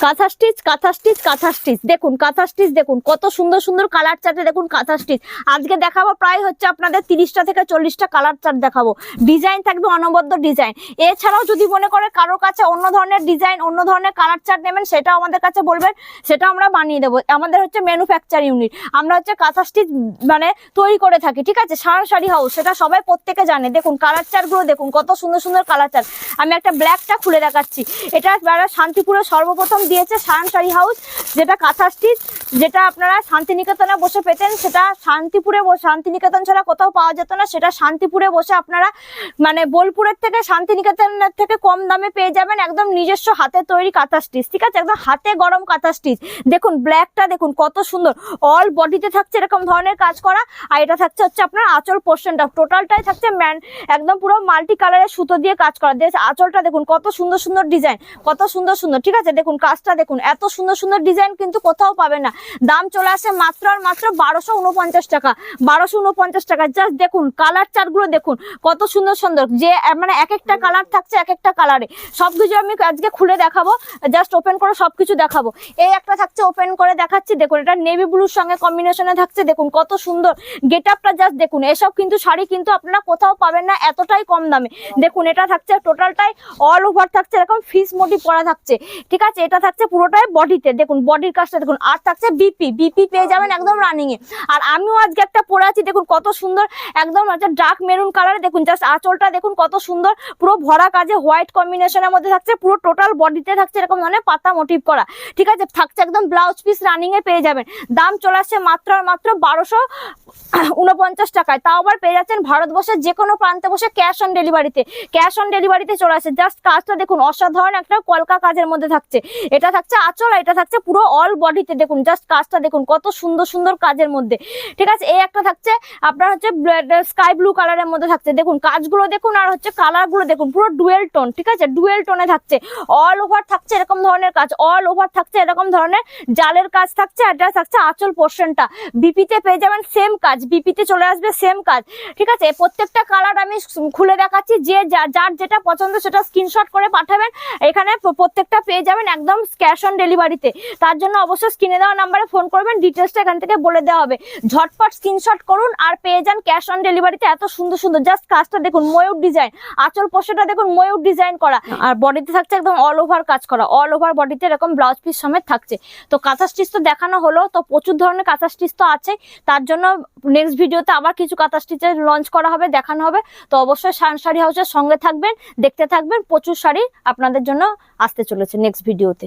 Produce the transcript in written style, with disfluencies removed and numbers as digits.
কাঁথা স্টিচ কাঁথা স্টিচ কাঁথা স্টিচ দেখুন, কাঁথা স্টিচ দেখুন কত সুন্দর সুন্দর কালার চার্টে দেখুন কাঁথা স্টিচ। আজকে দেখাবো প্রায় হচ্ছে আপনাদের 30টা থেকে 40টা কালার চার্ট দেখাবো। ডিজাইন থাকবে অনবদ্য ডিজাইন। এছাড়াও যদি মনে করে কারোর কাছে অন্য ধরনের ডিজাইন অন্য ধরনের কালার চার্ট নেবেন সেটাও আমাদের কাছে বলবেন, সেটা আমরা বানিয়ে দেবো। আমাদের হচ্ছে ম্যানুফ্যাকচার ইউনিট, আমরা হচ্ছে কাঁথা স্টিচ মানে তৈরি করে থাকি, ঠিক আছে। সায়ন শাড়ি হাউস, সেটা সবাই প্রত্যেকে জানে। দেখুন কালার চার্ট গুলো দেখুন কত সুন্দর সুন্দর কালার চার্ট। আমি একটা ব্ল্যাকটা খুলে দেখাচ্ছি, এটা শান্তিপুরে সর্বপ্রথম দিয়েছে সায়ন শাড়ি হাউস, যেটা কাঁথা স্টিচ, যেটা আপনারা শান্তিনিকেতনে বসে পেতেন, সেটা শান্তিপুরে শান্তিনিকেতন ছাড়া কোথাও পাওয়া যেত না। সেটা শান্তিপুরে বসে আপনারা মানে বোলপুরের থেকে শান্তিনিকেতনের থেকে কম দামে পেয়ে যাবেন, একদম নিজস্ব হাতে তৈরি কাঁথা স্টিচ, ঠিক আছে, একদম হাতে গরম কাঁথা স্টিচ। দেখুন ব্ল্যাকটা দেখুন কত সুন্দর, অল বডিতে থাকছে এরকম ধরনের কাজ করা। আর এটা থাকছে হচ্ছে আপনার আঁচল পোর্শনটা, টোটালটাই থাকছে একদম পুরো মাল্টি কালারের সুতো দিয়ে কাজ করা। আঁচলটা দেখুন কত সুন্দর সুন্দর ডিজাইন, কত সুন্দর সুন্দর, ঠিক আছে। দেখুন কাজটা দেখুন, এত সুন্দর সুন্দর ডিজাইন কিন্তু কোথাও পাবে না। দাম চলে আসে মাত্র আর মাত্র 1249 টাকা, 1249 টাকা। জাস্ট দেখুন কালার চার্ট গুলো দেখুন কত সুন্দর সুন্দর, যে মানে এক একটা কালার থাকছে এক একটা কালারে। সবকিছু আমি আজকে খুলে দেখাবো, জাস্ট ওপেন করে সবকিছু দেখাবো। এই একটা থাকছে, ওপেন করে দেখাচ্ছি। দেখুন এটা নেভি ব্লুর সঙ্গে কম্বিনেশনে থাকছে, দেখুন কত সুন্দর গেট আপটা। জাস্ট দেখুন এসব কিন্তু শাড়ি কিন্তু আপনারা কোথাও পাবেন না এতটাই কম দামে। দেখুন এটা থাকছে টোটালটাই অল ওভার থাকছে এরকম ফিস মোটিভ করা থাকছে, ঠিক আছে। এটা থাকছে পুরোটাই বডিতে, দেখুন বডির কাজটা দেখুন। আর থাকছে বিপি পেয়ে যাবেন একদম রানিং এ। আর আমিও আজকে একটা পরে আছি, দেখুন কত সুন্দর, একদম ডার্ক মেরুন কালারে। দেখুন জাস্ট আঁচলটা দেখুন কত সুন্দর, পুরো ভরা কাজে হোয়াইট কম্বিনেশনের মধ্যে থাকছে। পুরো টোটাল বডিতে থাকছে এরকম ধরনের পাতা মোটিভ করা, ঠিক আছে। থাকছে একদম ব্লাউজ পিস রানিং এ পেয়ে যাবেন। দাম চলে আসছে মাত্র আর মাত্র 1249 টাকায়। তাও আবার পেয়ে যাচ্ছেন ভারতবর্ষের যে কোনো প্রান্তে বসে ক্যাশ অন ডেলিভারিতে। ক্যাশ অন ডেলিভারিতে চলে আসে। জাস্ট কাজটা দেখুন অসাধারণ একটা কলকা কাজের মধ্যে থাকছে। এটা থাকছে আঁচল, এটা থাকছে পুরো অল বডিতে। দেখুন জাস্ট কাজটা দেখুন কত সুন্দর সুন্দর কাজের মধ্যে, ঠিক আছে। এই একটা থাকছে আপনার হচ্ছে স্কাই ব্লু কালারের মধ্যে থাকছে। দেখুন কাজগুলো দেখুন, আর হচ্ছে কালার গুলো দেখুন পুরো ডুয়েল টোন, ঠিক আছে, ডুয়েল টোনে থাকছে। অল ওভার থাকছে এরকম ধরনের কাজ, অল ওভার থাকছে এরকম ধরনের জালের কাজ থাকছে। আর এটা থাকছে আঁচল পোর্শনটা। বিপিতে পেয়ে যাবেন সেম কাজ, বিপিতে চলে আসবে সেম কাজ, ঠিক আছে। প্রত্যেকটা কালার আমি খুলে দেখাচ্ছি, যে যার যেটা পছন্দ সেটা স্ক্রিনশট করে পাঠাবেন। এখানে প্রত্যেকটা পেয়ে যাবেন একদম ক্যাশ অন ডেলিভারিতে। তার জন্য অবশ্যই স্ক্রিনে দেওয়া নাম্বারে ফোন করবেন, ডিটেলসটা এখান থেকে বলে দেওয়া হবে। ঝটপট স্ক্রিনশট করুন আর পেয়ে যান ক্যাশ অন ডেলিভারিতে। এত সুন্দর সুন্দর জাস্ট কাজটা দেখুন, ময়ূর ডিজাইন, আঁচল পোর্শনটা দেখুন ময়ূর ডিজাইন করা। আর বডিতে থাকছে একদম অল ওভার কাজ করা, অল ওভার বডিতে এরকম ব্লাউজ পিস সমেত থাকছে। তো কাঁথা স্টিচ তো দেখানো হলো, তো প্রচুর ধরনের কাঁথা স্টিচ তো আছে। তার জন্য নেক্সট ভিডিওতে আবার কিছু কাঁথা স্টিচের লঞ্চ করা হবে, দেখানো হবে। তো অবশ্যই সায়ন শাড়ি হাউসের সঙ্গে থাকবেন, দেখতে থাকবেন। প্রচুর শাড়ি আপনাদের জন্য আসতে চলেছে নেক্সট ভিডিওতে।